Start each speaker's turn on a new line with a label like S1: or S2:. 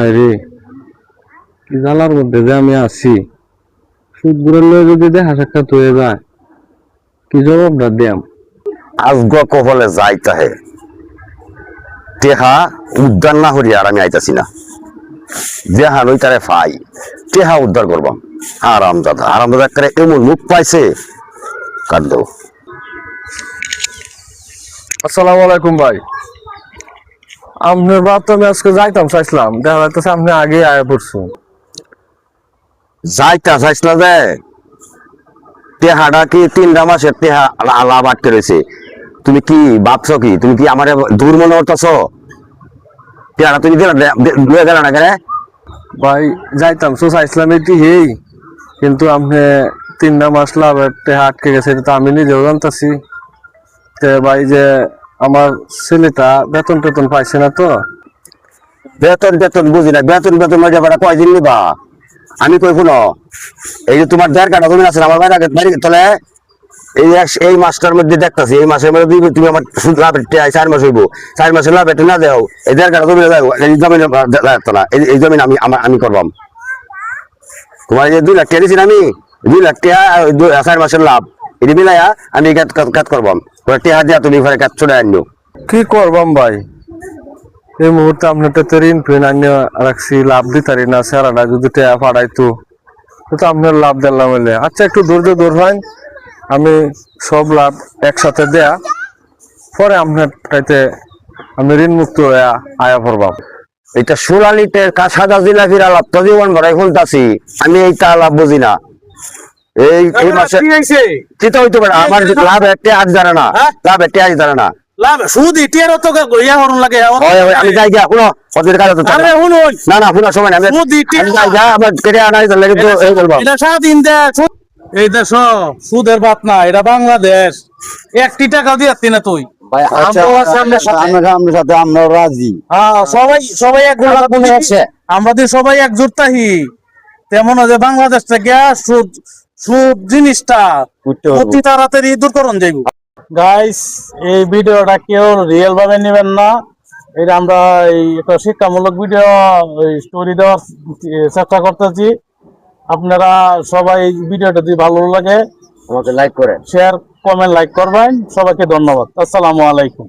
S1: আরে কি জ্বালার মধ্যে যে আমি আছি, সুদ ঘুরালে যদি দেখা সাক্ষাৎ হয়ে যায়, কি জবাবটা দিয়াম?
S2: আজগো কবলে যাইতা হে টেহা উদ্ধার না করি আর আমি আইতাছি না। দেহা লই তারে ফাই টেহা উদ্ধার করবাম। আরামদাদা করে এমন মুখ পাইছে কাঁদ।
S1: আসসালামু আলাইকুম ভাই। আপনার বাপ তো আমি আজকে যাইতাম চাইছিলাম, দেখা যাইতেছে আপনি আগে আয়া পড়ছেন।
S2: যাইতা চাইছ না যে টেহাটা কি 3টা মাসের টেহা লাভ আটকে রয়েছে। তুমি কি ভাবছো কি? তুমি কি আমার দূর মনে করতেছ? টেহাটা তুমি লয়ে গেল না কেন?
S1: ভাই যাইতাম তো চাইছিলাম এটি হেই, কিন্তু আপনি 3টা মাস লাভ আটকে গেছে, এটা তো আমি নিজেও জানতাছি। ভাই যে আমার ছেলেটা বেতন টেতন পাইছে না তো।
S2: বেতন বুঝি না। বেতন কয়দিন নিবা? আমি কই শুনো, এই যে তোমার 1.5 কাঠা জমি আছে আমার বাড়ি তলে, এই মাসটার মধ্যে দেখতেছি, এই মাসের মধ্যে তুমি আমার সুদ লাভ 4 মাস হইব, 4 মাসের লাভ এটা না দেও, এই 1.5 কাঠা জমি এই জমিন না, এই জমিন আমি করবাম। তোমার যে 2 লাখ টাকা দিয়েছি আমি, 2 লাখ টাকা 4 মাসের লাভ এটি মিলাইয়া আমি কাজ করবাম। টেহা দিয়া তুমি ঘরে কাজ চলে আনলো।
S1: কি করবাম ভাই, এই মুহূর্তে আপনার তো ঋণ ফিন আনিয়ে রাখছি, লাভ দিতারি না। সারাটা যদি টেয়া পাড়াইতো তো আপনার লাভ দিলাম হইলে। আচ্ছা একটু ধৈর্য ধর হয়, আমি সব লাভ একসাথে দেয়া পরে আপনার কাইতে আমি ঋণ মুক্ত হয়ে আয়া পড়বাম।
S2: এটা সোনালিতে সাদা জিলাপির আলাপ তো জীবন ভরাই শুনতাছি, আমি এইটা আলাপ বুঝি না। এই মাসে চিন্তা হইতে পারে আমার লাভ একটা আজ জানা না, লাভ একটা আজ জানা না। আমি যাই গিয়া শুনো, ওদের কাছে না না শোনার সময় না, আমি যাই গিয়া আমার কেটে আনাই লাগে তো এই বলবো।
S3: এই দেশ সুদের বাত না, এটা বাংলাদেশ। 1 টাকা দিয়াছি না তুই।
S2: আমরা রাজি।
S3: সবাই আমাদের সবাই একজোট তাহি। তেমন যে বাংলাদেশ থেকে সুদ জিনিসটা অতি তাড়াতাড়ি দূর করুন যাইব। গাইস, এই ভিডিওটা কেউ রিয়েল ভাবে নেবেন না। এটা আমরা একটা শিক্ষামূলক ভিডিও স্টোরি দেওয়ার চেষ্টা করতেছি। আপনারা সবাই ভিডিওটা যদি ভালো লাগে
S2: আমাকে লাইক করেন,
S3: শেয়ার কমেন্ট লাইক করবেন। সবাইকে ধন্যবাদ। আসসালামু আলাইকুম।